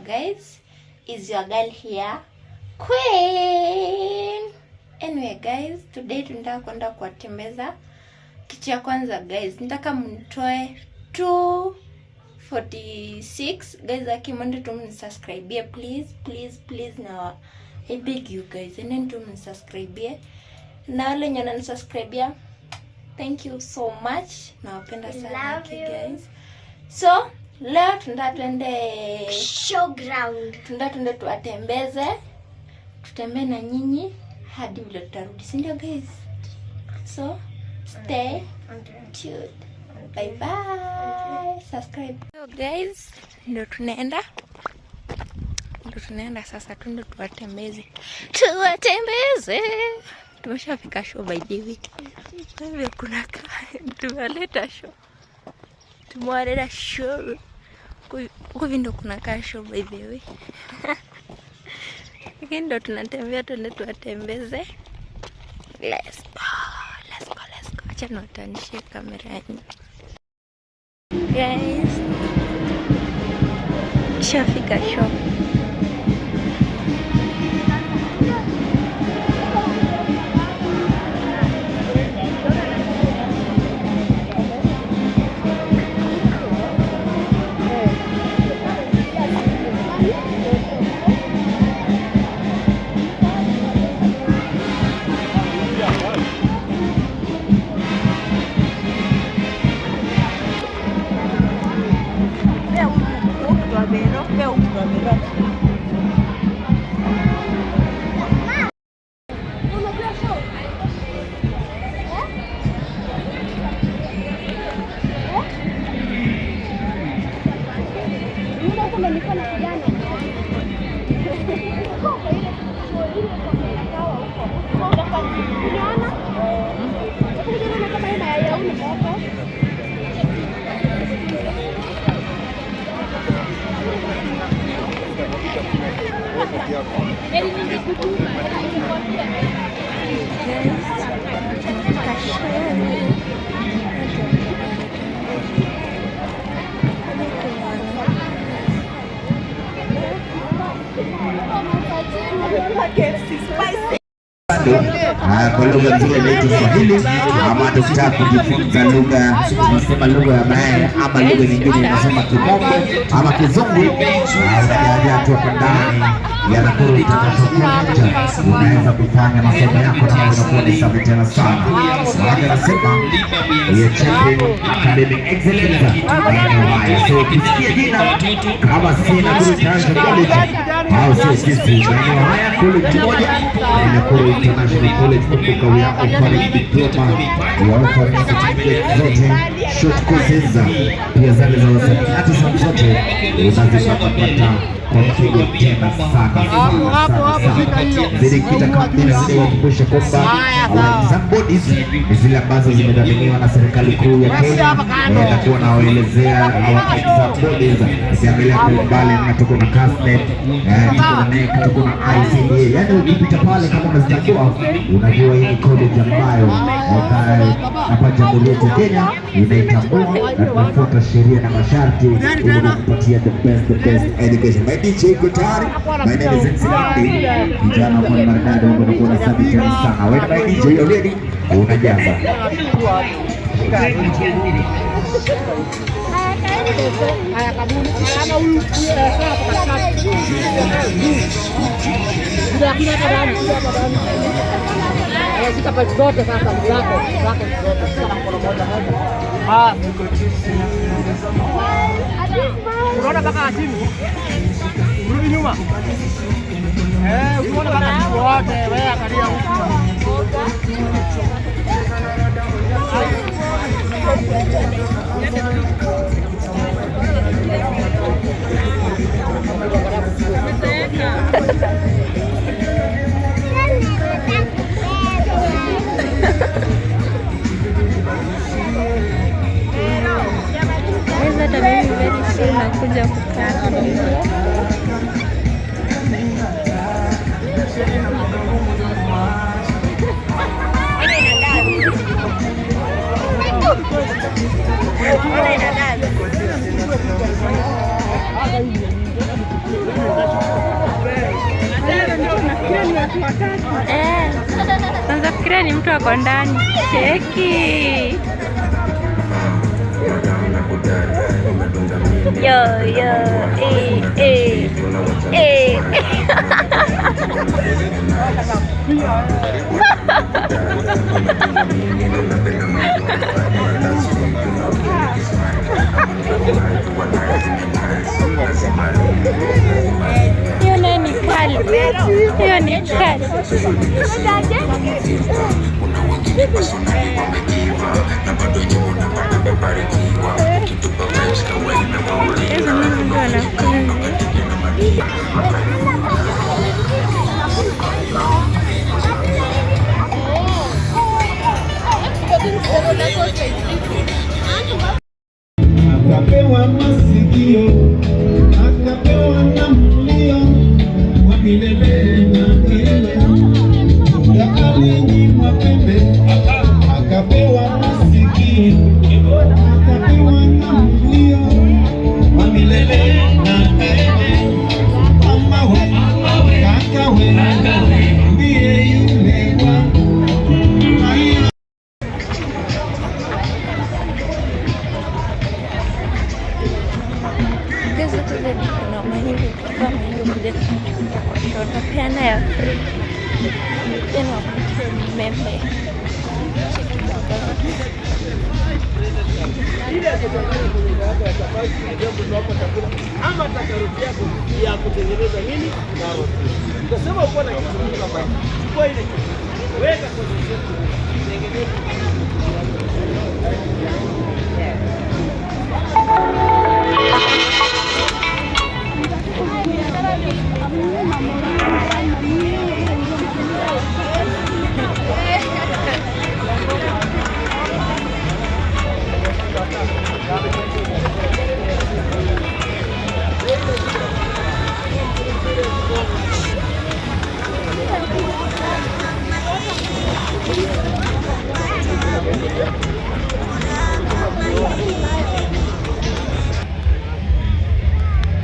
guys, is your girl here, Queen. Anyway guys, today tunataka kwenda kuwatembeza. Kitu ya kwanza guys, nataka mnitoe 246 guys. Akimwende tu mnisubscribe please na I beg you guys, and then tu mnisubscribe na wale wenye wananisubscribe, thank you so much, nawapenda sana guys. So leo tunataka showground, tunataka tuwatembeze, tutembee na nyinyi hadi vile tutarudi, si ndio guys? So stay tuned. Bye bye. Subscribe. So guys, ndio tunaenda sasa, tuende tuwatembeze. Tumeshafika show by the way. Ndio kuna tumeleta show. Tumewaleta show. Huko ndo kuna kaa show by the way. Lakini ndo tunatembea, tuende tuwatembeze. Let's go. Acha niwatanishie kamera yangu. Guys, shafika show. Kwa lugha nzuri inaitwa Kiswahili, ama tukitaka kujifunza lugha tunasema lugha ya maya, ama lugha nyingine tunasema Kikombo ama Kizungu. Unajaja tu hapo ndani ya Nakuru International, unaweza kufanya masomo yako na unakuwa ni safi tena sana. Wanasema we champion academic excellence. So kisikia jina kama sina International College au sisi haya college moja ni Nakuru International College. Kumbuka we are offering diploma, we are offering certificate zote, short courses, pia zile za wasanii zote unazipata kwa mpigo tena sana. Zile kita kabisa zile wakumbusha kwamba exam bodies ni zile ambazo zimedhaminiwa na serikali kuu ya Kenya, na kuwa nawaelezea hawa exam bodies ziangalia kwa mbali, na tuko na CASNET, tuko na NEC, tuko na ICA. Yani ukipita pale kama unazitambua, unajua hii college ambayo hapa Jamhuri ya Kenya inaitambua na tunafuata sheria na masharti ili kupatia the best education. My DJ Kotari, my name is Excellent. Kijana kwa maridadi wanakuwa na sabi tena sana. Wewe my DJ already unajaza. Haya kabuni kama huyu ndio akina kadani sika pa zote sasa mlako zote sika na mkono moja. Unaona mpaka chini, rudi nyuma. Unaona mpaka chini wote, wewe angalia huko. Nakuja kukaa Ona ina dada. Kwanza fikiria ni mtu ako ndani. Cheki. Yo, hiyo nayo ni kali. Hiyo ni kali. Akapewa masikio, akapewa na mlio wa milele na milele, muda alinyimwa pembe, akapewa masikio, akapewa na mlio wa milele na milele. Mama we, kaka we, ndiye yule wangu. Kuna mahindi kutoka mahindi kuja kushona peana ya free tena wakutie mmembe. ama takarudi yako ya kutengeneza nini karoti. Utasema uko na kitu kama hicho. Chukua ile kitu. Weka kwenye zetu. Tengeneza.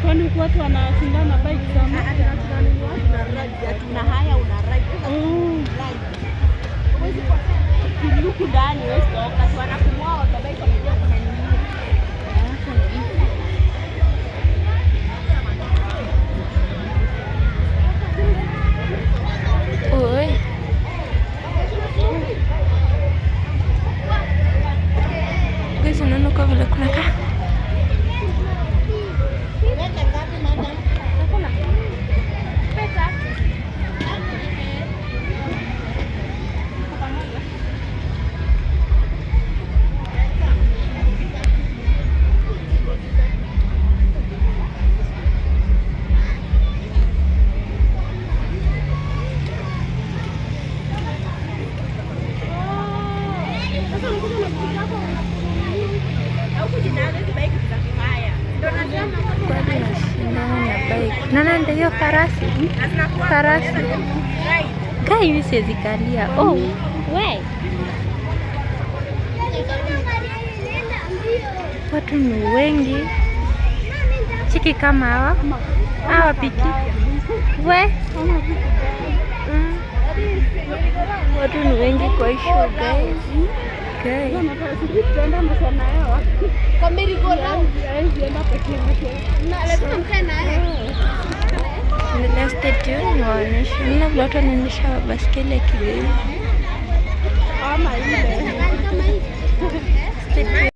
Kwani watu wanashindana bike sana? Na haya unaraji. Huwezi kwa kiluku ndani wewe wakati wanakumwa watabaki wamejua kuna nini. Oi. Guys, unaona kwa vile kuna kaa. Nana ndio hiyo farasi. Farasi. Gai hivi siwezi kalia. Oh, we. Watu ni wengi. Chiki kama hawa. Hawa piki. We. Watu ni wengi kwa show guys. Okay. Kwa merry-go-round. Na lazima mkae naye. Endelea stay tuned niwaonyeshe. Nina vile watu wanaendesha baskeli ya kigeni. Ama ile. Kama hii. Stay tuned.